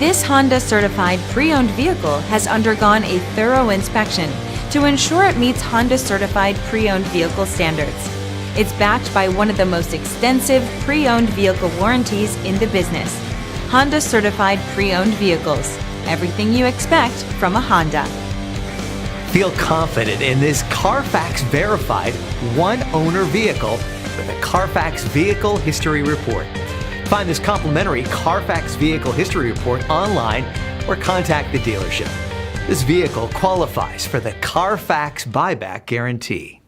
This Honda certified pre-owned vehicle has undergone a thorough inspection to ensure it meets Honda certified pre-owned vehicle standards. It's backed by one of the most extensive pre-owned vehicle warranties in the business. Honda certified pre-owned vehicles. Everything you expect from a Honda. Feel confident in this Carfax verified one-owner vehicle with a Carfax Vehicle History Report. Find this complimentary Carfax Vehicle History Report online or contact the dealership. This vehicle qualifies for the Carfax Buyback Guarantee.